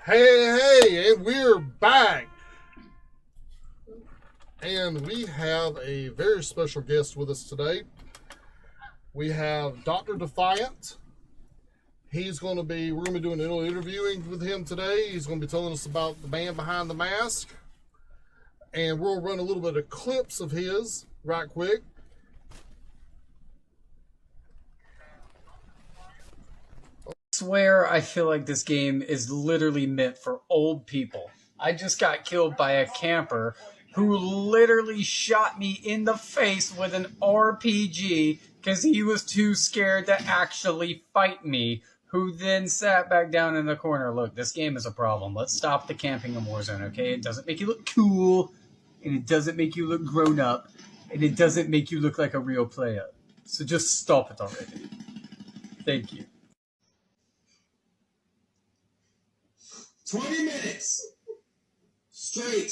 Hey, and we're back. And we have a very special guest with us today. We have Doctor Defiant. We're going to be doing a little interviewing with him today. He's going to be telling us about the man behind the mask. And we'll run a little bit of clips of his right quick. I swear I feel like this game is literally meant for old people. I just got killed by a camper who literally shot me in the face with an RPG because he was too scared to actually fight me, who then sat back down in the corner. Look, this game is a problem. Let's stop the camping in Warzone, okay? It doesn't make you look cool, and it doesn't make you look grown up, and it doesn't make you look like a real player. So just stop it already. Thank you. 20 minutes straight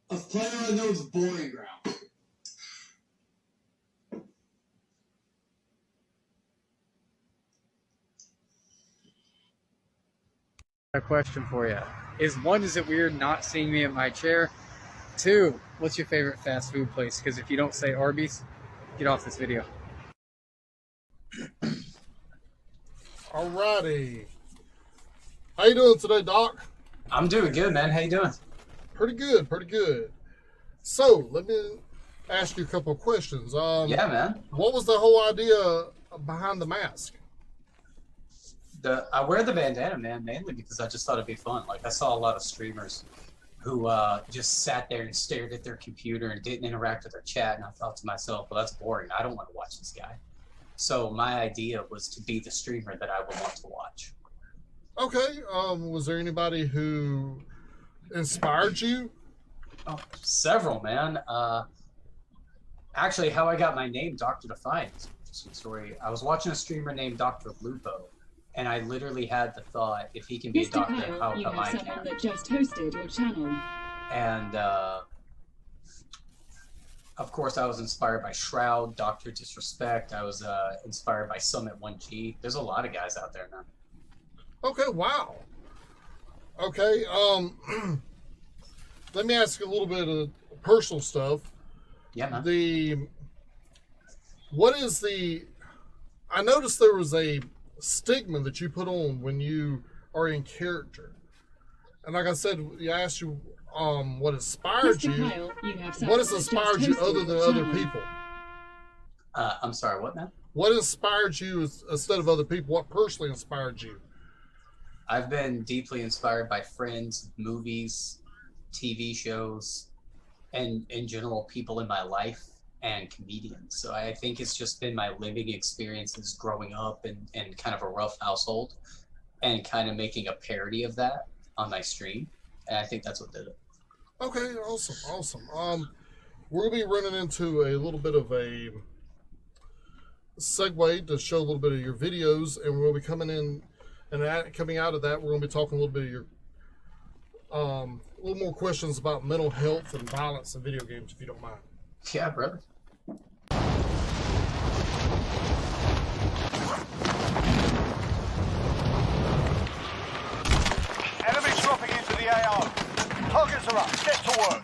of Player Unknown's boring ground. A question for you. Is it weird not seeing me at my chair? 2, what's your favorite fast food place? Because if you don't say Arby's, get off this video. Alrighty. How you doing today, Doc? I'm doing good, man. How you doing? Pretty good. So, let me ask you a couple of questions. Yeah, man. What was the whole idea behind the mask? I wear the bandana, man, mainly because I just thought it'd be fun. Like, I saw a lot of streamers who just sat there and stared at their computer and didn't interact with their chat, and I thought to myself, well, that's boring. I don't want to watch this guy. So my idea was to be the streamer that I would want to watch. Okay. Was there anybody who inspired you? Oh, several, man. Actually, how I got my name, Doctor Defiant, is an interesting story. I was watching a streamer named Dr. Lupo, and I literally had the thought, if he can be a doctor, how come I can't? That just hosted your channel. And of course, I was inspired by Shroud, Dr. Disrespect. I was inspired by Summit 1G. There's a lot of guys out there, man. Okay, wow. Okay, let me ask you a little bit of personal stuff. Yeah, man. I noticed there was a stigma that you put on when you are in character. And like I said, I asked you what inspired you. What has inspired you other than other people? I'm sorry, what, man? What inspired you instead of other people? What personally inspired you? I've been deeply inspired by friends, movies, TV shows, and in general, people in my life and comedians. So I think it's just been my living experiences growing up in kind of a rough household and kind of making a parody of that on my stream. And I think that's what did it. Okay, awesome. We're going to be running into a little bit of a segue to show a little bit of your videos, and we're going to be coming in. And coming out of that, we're going to be talking a little bit of your, a little more questions about mental health and violence in video games, if you don't mind. Yeah, brother. Enemies dropping into the AO. Targets are up. Get to work.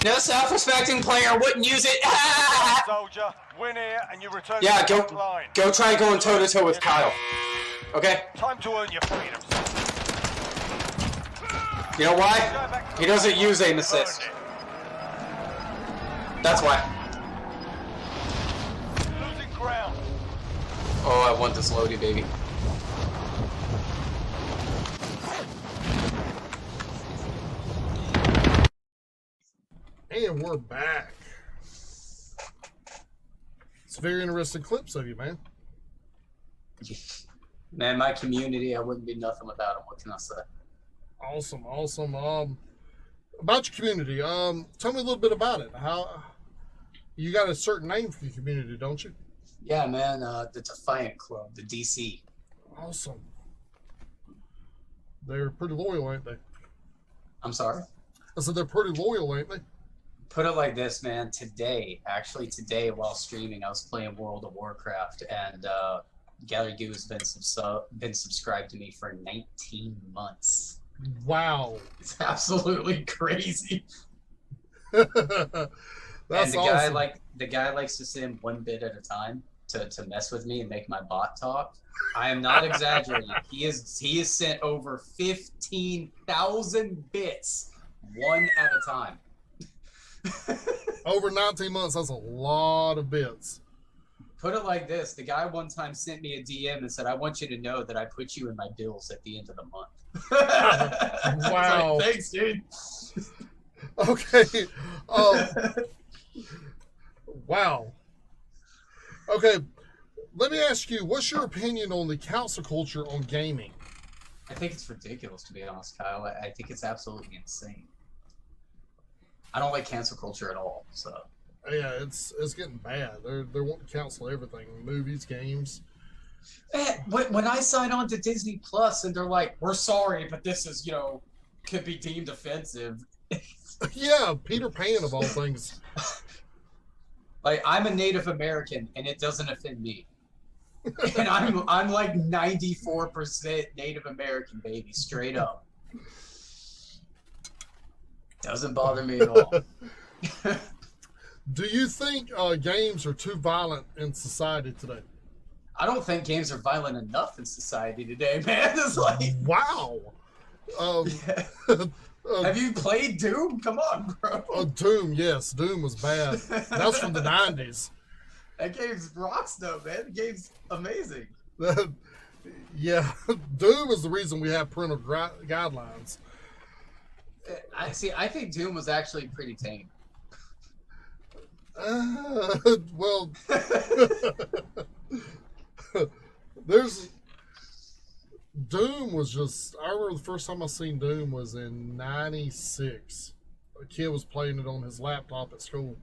No self-respecting player wouldn't use it. Soldier, win here and you return Yeah, to the front line. go try going toe-to-toe with Kyle. Okay? Time to earn your freedoms. You know why? He doesn't use aim assist. That's why. Losing ground. Oh, I want this loaded, baby. And we're back. It's very interesting clips of you, man. Man, my community, I wouldn't be nothing without them. What can I say? Awesome. About your community, tell me a little bit about it. How you got a certain name for your community, don't you? Yeah, man, the Defiant Club, the DC. Awesome. They're pretty loyal, ain't they? I'm sorry? I said they're pretty loyal, ain't they? Put it like this, man. Today, while streaming, I was playing World of Warcraft, and Gary Goo has been subscribed to me for 19 months. Wow. It's absolutely crazy. That's And awesome. the guy likes to send one bit at a time to mess with me and make my bot talk. I am not exaggerating. He has sent over 15,000 bits one at a time. Over 19 months, that's a lot of bits. Put it like this: the guy one time sent me a DM and said, "I want you to know that I put you in my bills at the end of the month." Wow. Like, thanks, dude. Okay. Wow. Okay. Let me ask you, what's your opinion on the cancel culture on gaming? I think it's ridiculous, to be honest, Kyle. I think it's absolutely insane. I don't like cancel culture at all. So Yeah, it's getting bad. They're wanting to cancel everything: movies, games. when I sign on to Disney Plus and they're like, "We're sorry, but this is could be deemed offensive." Yeah, Peter Pan of all things. Like, I'm a Native American and it doesn't offend me. And I'm like 94% Native American, baby, straight up. Doesn't bother me at all. Do you think games are too violent in society today? I don't think games are violent enough in society today, man. It's like, Wow. have you played Doom? Come on, bro. Doom, yes. Doom was bad. That's from the 90s. That game's rocks, though, man. The game's amazing. Yeah, Doom is the reason we have parental guidelines. I think Doom was actually pretty tame. Well, there's Doom was just. I remember the first time I seen Doom was in '96. A kid was playing it on his laptop at school.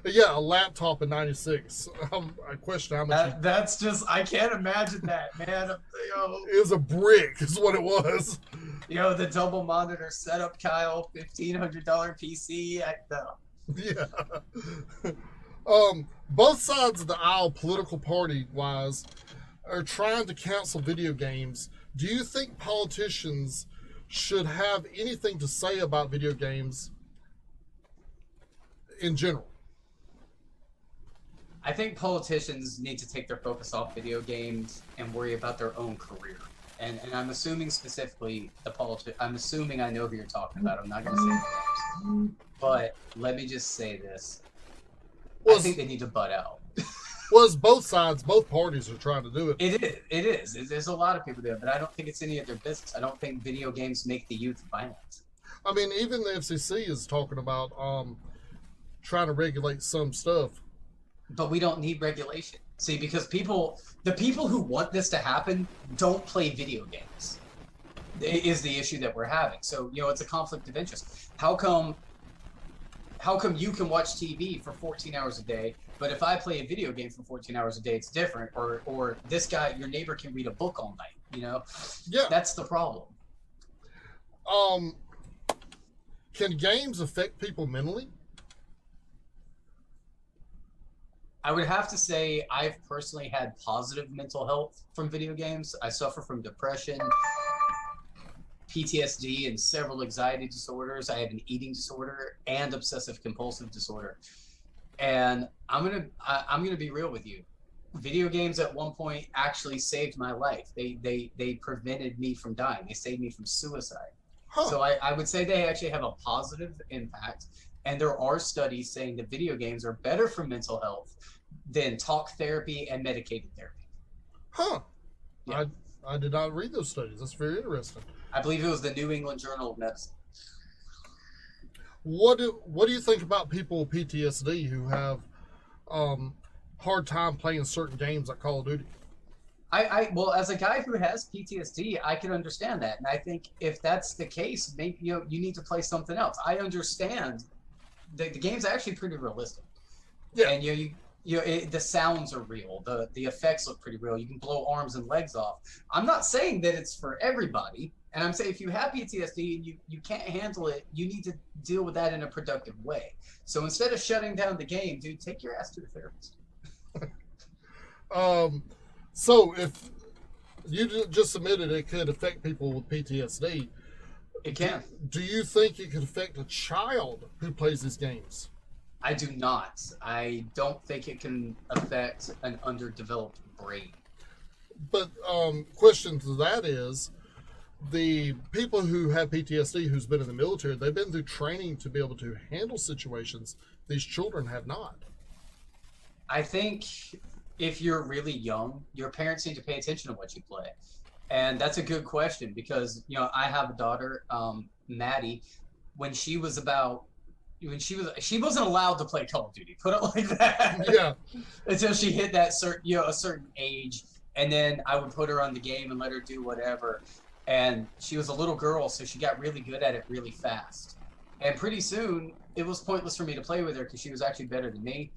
Yeah, a laptop in '96. I question how much. That's just, I can't imagine that, man. It was a brick, is what it was. The double monitor setup, Kyle, $1,500 PC. Yeah. Both sides of the aisle, political party wise, are trying to cancel video games. Do you think politicians should have anything to say about video games in general? I think politicians need to take their focus off video games and worry about their own career. And I'm assuming specifically I'm assuming I know who you're talking about. I'm not going to say names. But let me just say this. I think they need to butt out. Well, both sides, both parties are trying to do it. It is. There's a lot of people there, but I don't think it's any of their business. I don't think video games make the youth violent. I mean, even the FCC is talking about trying to regulate some stuff. But we don't need regulation. See, because the people who want this to happen don't play video games. Is the issue that we're having. So, it's a conflict of interest. How come you can watch TV for 14 hours a day, but if I play a video game for 14 hours a day, it's different? Or this guy, your neighbor, can read a book all night, Yeah. That's the problem. Can games affect people mentally? I would have to say I've personally had positive mental health from video games. I suffer from depression, PTSD, and several anxiety disorders. I have an eating disorder and obsessive compulsive disorder. And I'm gonna be real with you. Video games at one point actually saved my life. They prevented me from dying. They saved me from suicide. Huh. So I would say they actually have a positive impact. And there are studies saying that video games are better for mental health than talk therapy and medicated therapy. Huh. Yeah. I did not read those studies. That's very interesting. I believe it was the New England Journal of Medicine. What do you think about people with PTSD who have hard time playing certain games like Call of Duty? Well, as a guy who has PTSD, I can understand that, and I think if that's the case, maybe you need to play something else. I understand the game's actually pretty realistic. Yeah. And the sounds are real. The effects look pretty real. You can blow arms and legs off. I'm not saying that it's for everybody. And I'm saying if you have PTSD and you can't handle it, you need to deal with that in a productive way. So instead of shutting down the game, dude, take your ass to the therapist. So if you just submitted it could affect people with PTSD, It can. do you think it could affect a child who plays these games? I do not. I don't think it can affect an underdeveloped brain. But question to that is, the people who have PTSD who's been in the military, they've been through training to be able to handle situations these children have not. I think if you're really young, your parents need to pay attention to what you play. And that's a good question because, I have a daughter, Maddie, she wasn't allowed to play Call of Duty, put it like that. Yeah. Until she hit that a certain age. And then I would put her on the game and let her do whatever. And she was a little girl, so she got really good at it really fast. And pretty soon, it was pointless for me to play with her because she was actually better than me,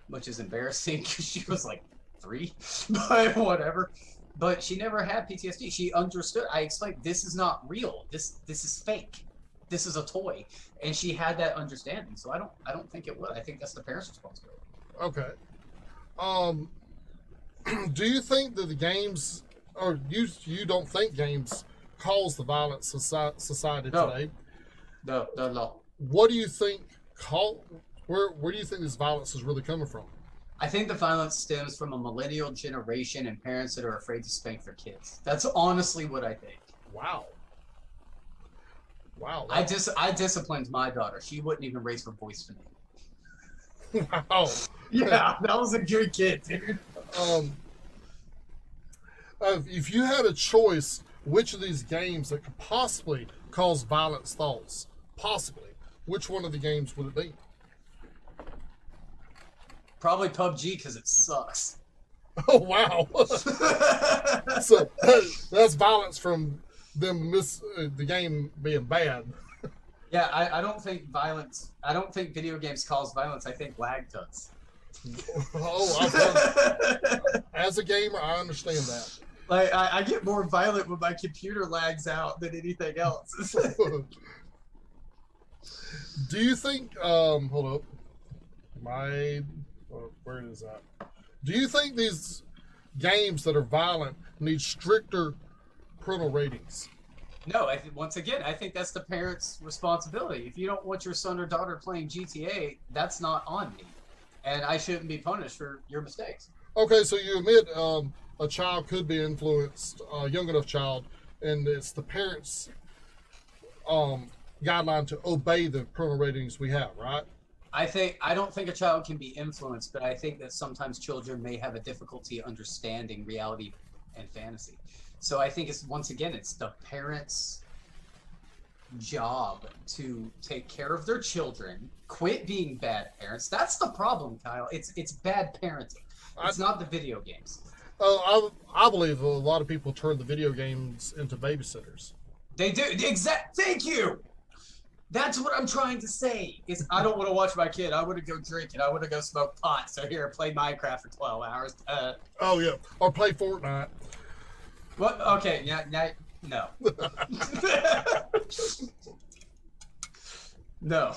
which is embarrassing because she was like 3, but whatever. But she never had PTSD. She understood. I explained, this is not real. This is fake. This is a toy. And she had that understanding. So I don't think it would. I think that's the parents' responsibility. Okay. Do you think that the games, or you don't think games cause the violent society today? No. What do you think where do you think this violence is really coming from? I think the violence stems from a millennial generation and parents that are afraid to spank their kids. That's honestly what I think. Wow. I disciplined my daughter. She wouldn't even raise her voice to me. Wow. Yeah, that was a good kid, dude. If you had a choice, which of these games that could possibly cause violent thoughts, which one of the games would it be? Probably PUBG because it sucks. Oh, wow. So that's violence from them the game being bad. Yeah, I don't think video games cause violence. I think lag does. As a gamer, I understand that. Like, I get more violent when my computer lags out than anything else. Do you think, hold up, where is that? Do you think these games that are violent need stricter parental ratings? No, once again, I think that's the parent's responsibility. If you don't want your son or daughter playing GTA, that's not on me. And I shouldn't be punished for your mistakes. Okay, so you admit a child could be influenced, a young enough child, and it's the parents' guideline to obey the parental ratings we have, right? I don't think a child can be influenced, but I think that sometimes children may have a difficulty understanding reality and fantasy. So I think it's the parents' job to take care of their children, quit being bad parents. That's the problem, Kyle. It's bad parenting. It's not the video games. I believe a lot of people turn the video games into babysitters. They do. Thank you. That's what I'm trying to say. Is I don't want to watch my kid. I want to go drink and I want to go smoke pot. So here, play Minecraft for 12 hours. Oh yeah, or play Fortnite. What? Okay. Yeah. No. No.